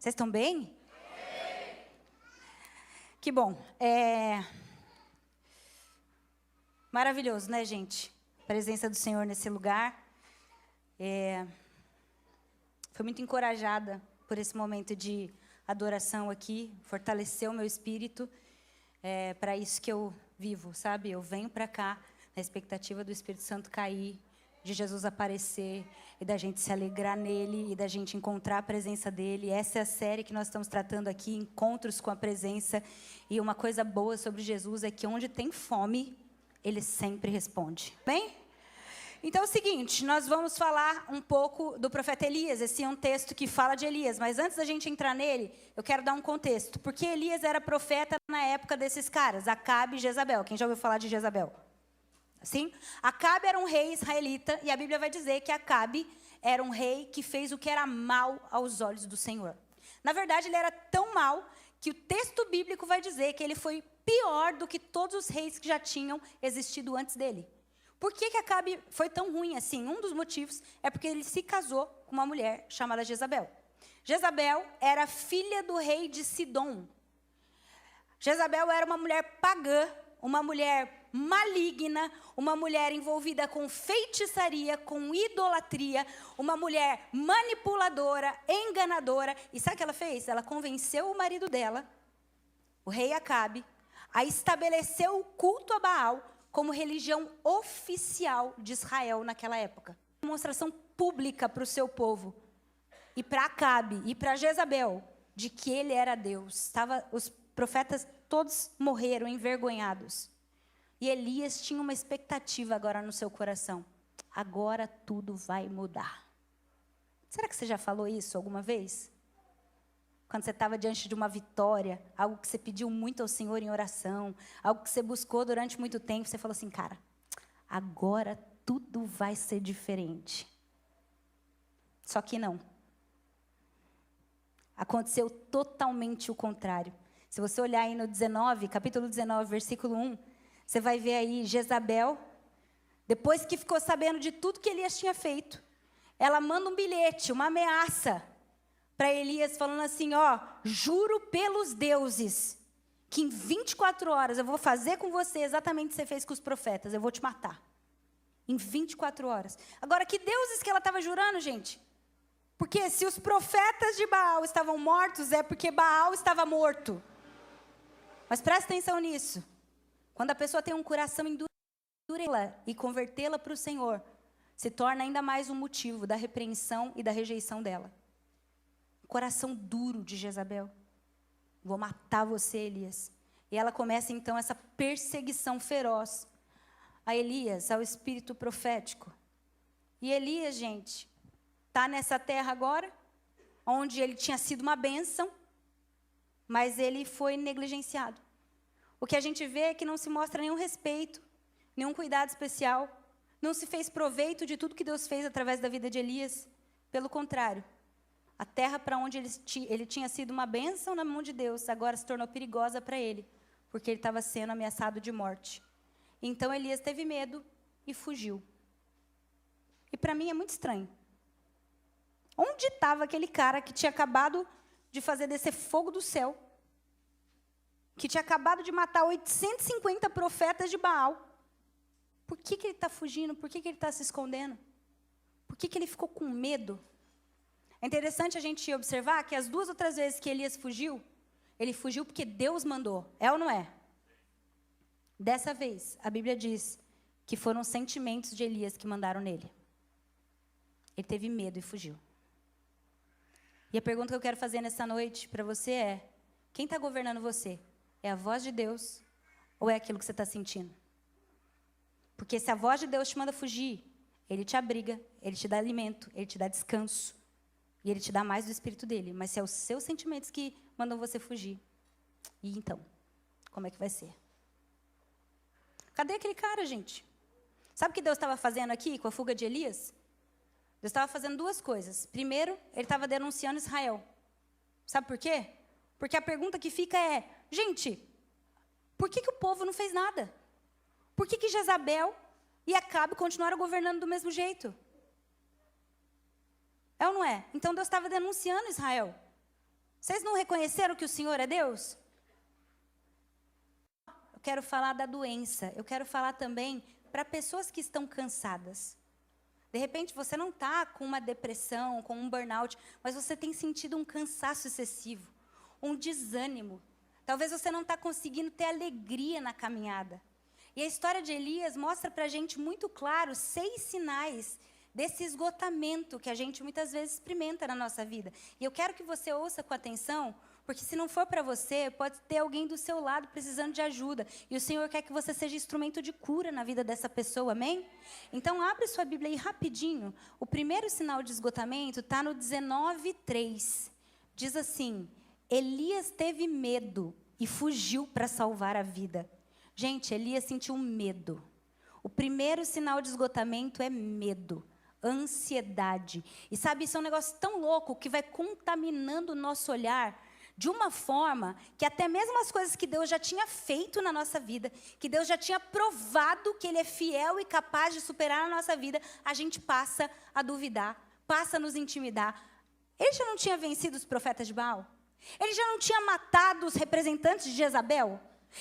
Vocês estão bem? Que bom. Maravilhoso, né, gente? A presença do Senhor nesse lugar. Fui muito encorajada por esse momento de adoração aqui. Fortaleceu o meu espírito. Para isso que eu vivo, sabe? Eu venho para cá na expectativa do Espírito Santo cair, de Jesus aparecer e da gente se alegrar nele e da gente encontrar a presença dele. Essa é a série que nós estamos tratando aqui, encontros com a presença. E uma coisa boa sobre Jesus é que onde tem fome, ele sempre responde. Bem? Então é o seguinte, nós vamos falar um pouco do profeta Elias. Esse é um texto que fala de Elias, mas antes da gente entrar nele, eu quero dar um contexto. Porque Elias era profeta na época desses caras, Acabe e Jezabel. Quem já ouviu falar de Jezabel? Sim? Acabe era um rei israelita, e a Bíblia vai dizer que Acabe era um rei que fez o que era mal aos olhos do Senhor. Na verdade, ele era tão mal que o texto bíblico vai dizer que ele foi pior do que todos os reis que já tinham existido antes dele. Por que Acabe foi tão ruim assim? Um dos motivos é porque ele se casou com uma mulher chamada Jezabel. Jezabel era filha do rei de Sidom. Jezabel era uma mulher pagã, uma mulher maligna, uma mulher envolvida com feitiçaria, com idolatria, uma mulher manipuladora, enganadora. E sabe o que ela fez? Ela convenceu o marido dela, o rei Acabe, a estabelecer o culto a Baal como religião oficial de Israel naquela época. Demonstração pública para o seu povo, e para Acabe, e para Jezabel, de que ele era Deus. Os profetas todos morreram envergonhados. E Elias tinha uma expectativa agora no seu coração. Agora tudo vai mudar. Será que você já falou isso alguma vez? Quando você estava diante de uma vitória, algo que você pediu muito ao Senhor em oração, algo que você buscou durante muito tempo, você falou assim, cara, agora tudo vai ser diferente. Só que não. Aconteceu totalmente o contrário. Se você olhar aí no 19, capítulo 19, versículo 1, você vai ver aí Jezabel, depois que ficou sabendo de tudo que Elias tinha feito, ela manda um bilhete, uma ameaça para Elias, falando assim, juro pelos deuses, que em 24 horas eu vou fazer com você exatamente o que você fez com os profetas, eu vou te matar. Em 24 horas. Agora, que deuses que ela estava jurando, gente? Porque se os profetas de Baal estavam mortos, é porque Baal estava morto. Mas presta atenção nisso. Quando a pessoa tem um coração endurecê-la e convertê-la para o Senhor, se torna ainda mais um motivo da repreensão e da rejeição dela. O coração duro de Jezabel. Vou matar você, Elias. E ela começa então essa perseguição feroz a Elias, ao espírito profético. E Elias, gente, está nessa terra agora, onde ele tinha sido uma bênção, mas ele foi negligenciado. O que a gente vê é que não se mostra nenhum respeito, nenhum cuidado especial, não se fez proveito de tudo que Deus fez através da vida de Elias. Pelo contrário, a terra para onde ele tinha sido uma bênção na mão de Deus, agora se tornou perigosa para ele, porque ele estava sendo ameaçado de morte. Então Elias teve medo e fugiu. E para mim é muito estranho. Onde estava aquele cara que tinha acabado de fazer descer fogo do céu, que tinha acabado de matar 850 profetas de Baal? Por que ele está fugindo? Por que ele está se escondendo? Por que ele ficou com medo? É interessante a gente observar que as 2 outras vezes que Elias fugiu, ele fugiu porque Deus mandou. É ou não é? Dessa vez, a Bíblia diz que foram os sentimentos de Elias que mandaram nele. Ele teve medo e fugiu. E a pergunta que eu quero fazer nessa noite para você é: quem está governando você? É a voz de Deus ou é aquilo que você está sentindo? Porque se a voz de Deus te manda fugir, Ele te abriga, Ele te dá alimento, Ele te dá descanso. E Ele te dá mais do Espírito dEle. Mas se é os seus sentimentos que mandam você fugir, e então, como é que vai ser? Cadê aquele cara, gente? Sabe o que Deus estava fazendo aqui com a fuga de Elias? Deus estava fazendo 2 coisas. Primeiro, Ele estava denunciando Israel. Sabe por quê? Porque a pergunta que fica é, gente, por que o povo não fez nada? Por que Jezabel e Acabe continuaram governando do mesmo jeito? É ou não é? Então Deus estava denunciando Israel. Vocês não reconheceram que o Senhor é Deus? Eu quero falar da doença. Eu quero falar também para pessoas que estão cansadas. De repente, você não está com uma depressão, com um burnout, mas você tem sentido um cansaço excessivo, um desânimo. Talvez você não está conseguindo ter alegria na caminhada. E a história de Elias mostra para a gente muito claro 6 sinais desse esgotamento que a gente muitas vezes experimenta na nossa vida. E eu quero que você ouça com atenção, porque se não for para você, pode ter alguém do seu lado precisando de ajuda. E o Senhor quer que você seja instrumento de cura na vida dessa pessoa, amém? Então, abre sua Bíblia aí rapidinho. O primeiro sinal de esgotamento está no 19:3. Diz assim: Elias teve medo e fugiu para salvar a vida. Gente, Elias sentiu medo. O primeiro sinal de esgotamento é medo, ansiedade. E sabe, isso é um negócio tão louco que vai contaminando o nosso olhar de uma forma que até mesmo as coisas que Deus já tinha feito na nossa vida, que Deus já tinha provado que Ele é fiel e capaz de superar a nossa vida, a gente passa a duvidar, passa a nos intimidar. Ele já não tinha vencido os profetas de Baal? Ele já não tinha matado os representantes de Jezabel?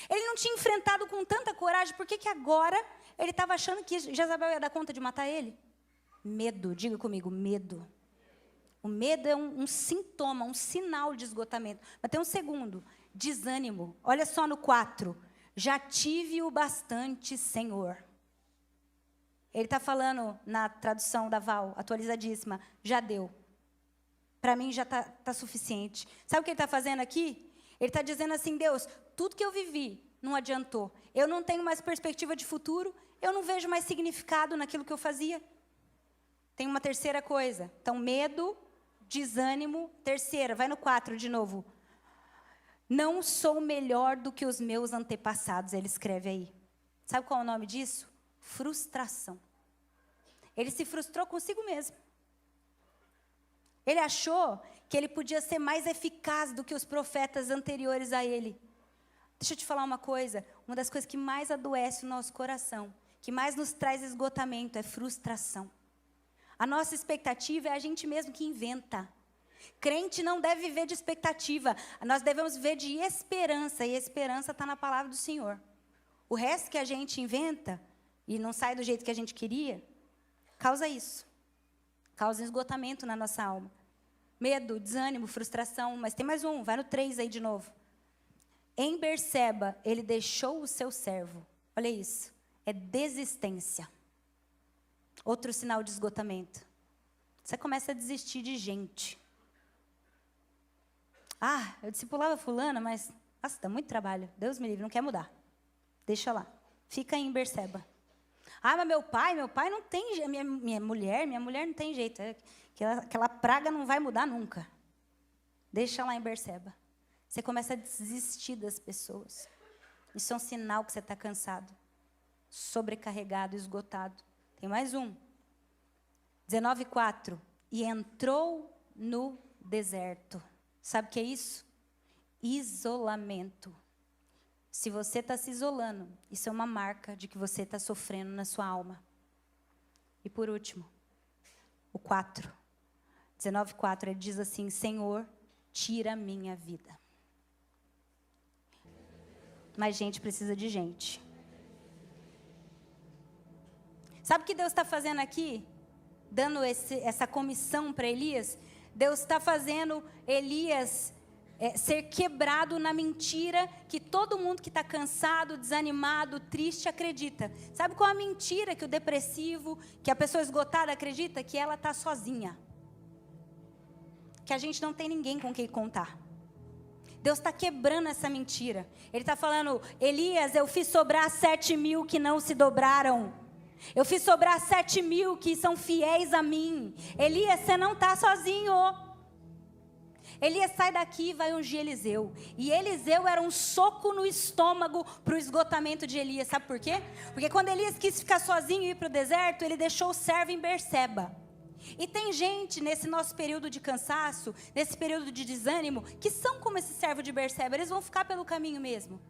Ele não tinha enfrentado com tanta coragem? Por que agora ele estava achando que Jezabel ia dar conta de matar ele? Medo, diga comigo, medo. O medo é um sintoma, um sinal de esgotamento. Mas tem um segundo, desânimo. Olha só no 4. Já tive o bastante, Senhor. Ele está falando na tradução da Val, atualizadíssima, já deu. Para mim já está suficiente. Sabe o que ele está fazendo aqui? Ele está dizendo assim, Deus, tudo que eu vivi não adiantou. Eu não tenho mais perspectiva de futuro, eu não vejo mais significado naquilo que eu fazia. Tem uma terceira coisa. Então, medo, desânimo. Terceira, vai no 4 de novo. Não sou melhor do que os meus antepassados, ele escreve aí. Sabe qual é o nome disso? Frustração. Ele se frustrou consigo mesmo. Ele achou que ele podia ser mais eficaz do que os profetas anteriores a ele. Deixa eu te falar uma coisa. Uma das coisas que mais adoece o nosso coração, que mais nos traz esgotamento, é frustração. A nossa expectativa é a gente mesmo que inventa. Crente não deve viver de expectativa. Nós devemos viver de esperança. E a esperança está na palavra do Senhor. O resto que a gente inventa e não sai do jeito que a gente queria, causa isso. Causa esgotamento na nossa alma. Medo, desânimo, frustração. Mas tem mais um, vai no 3 aí de novo. Em Berseba, ele deixou o seu servo. Olha isso. É desistência. Outro sinal de esgotamento. Você começa a desistir de gente. Ah, eu discipulava fulana, mas nossa, dá muito trabalho. Deus me livre, não quer mudar. Deixa lá. Fica aí em Berseba. Ah, mas meu pai não tem jeito. Minha mulher não tem jeito. Aquela praga não vai mudar nunca. Deixa lá em Berseba. Você começa a desistir das pessoas. Isso é um sinal que você está cansado, sobrecarregado, esgotado. Tem mais um. 19:4. E entrou no deserto. Sabe o que é isso? Isolamento. Se você está se isolando, isso é uma marca de que você está sofrendo na sua alma. E por último, o 4. 19:4, ele diz assim, Senhor, tira a minha vida. Mas gente precisa de gente. Sabe o que Deus está fazendo aqui? Dando essa comissão para Elias? Deus está fazendo Elias ser quebrado na mentira que todo mundo que está cansado, desanimado, triste acredita. Sabe qual é a mentira que o depressivo, que a pessoa esgotada acredita? Que ela está sozinha. Que a gente não tem ninguém com quem contar. Deus está quebrando essa mentira. Ele está falando, Elias, eu fiz sobrar 7.000 que não se dobraram. Eu fiz sobrar 7.000 que são fiéis a mim. Elias, você não está sozinho. Elias sai daqui e vai ungir Eliseu. E Eliseu era um soco no estômago para o esgotamento de Elias. Sabe por quê? Porque quando Elias quis ficar sozinho e ir para o deserto, ele deixou o servo em Berseba. E tem gente nesse nosso período de cansaço, nesse período de desânimo, que são como esse servo de Berseba. Eles vão ficar pelo caminho mesmo.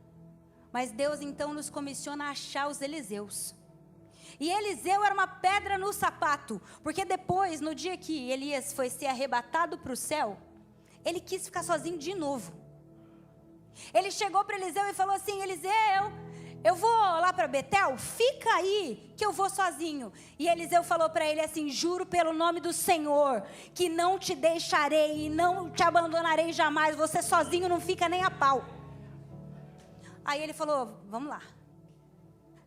Mas Deus então nos comissiona a achar os Eliseus. E Eliseu era uma pedra no sapato. Porque depois, no dia que Elias foi ser arrebatado para o céu, ele quis ficar sozinho de novo. Ele chegou para Eliseu e falou assim: Eliseu, eu vou lá para Betel, fica aí que eu vou sozinho. E Eliseu falou para ele assim: juro pelo nome do Senhor, que não te deixarei e não te abandonarei jamais, você sozinho não fica nem a pau. Aí ele falou: vamos lá.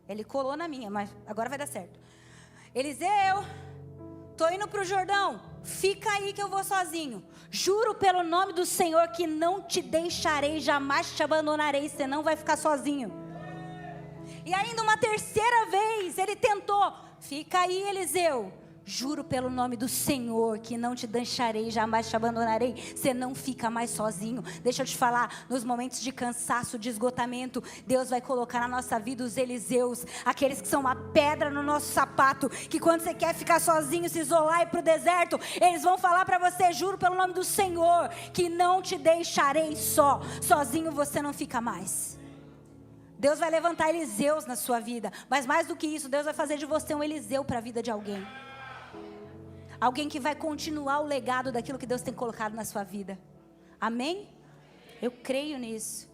Ele colou na minha, mas agora vai dar certo. Eliseu, tô indo para o Jordão, fica aí que eu vou sozinho. Juro pelo nome do Senhor que não te deixarei, jamais te abandonarei, você não vai ficar sozinho. E ainda uma terceira vez ele tentou: fica aí, Eliseu, juro pelo nome do Senhor que não te deixarei, jamais te abandonarei, você não fica mais sozinho. Deixa eu te falar, nos momentos de cansaço, de esgotamento, Deus vai colocar na nossa vida os Eliseus, aqueles que são uma pedra no nosso sapato, que quando você quer ficar sozinho, se isolar e ir para o deserto, eles vão falar para você: juro pelo nome do Senhor que não te deixarei só, sozinho você não fica mais. Deus vai levantar Eliseus na sua vida, mas mais do que isso, Deus vai fazer de você um Eliseu para a vida de alguém. Alguém que vai continuar o legado daquilo que Deus tem colocado na sua vida. Amém? Eu creio nisso.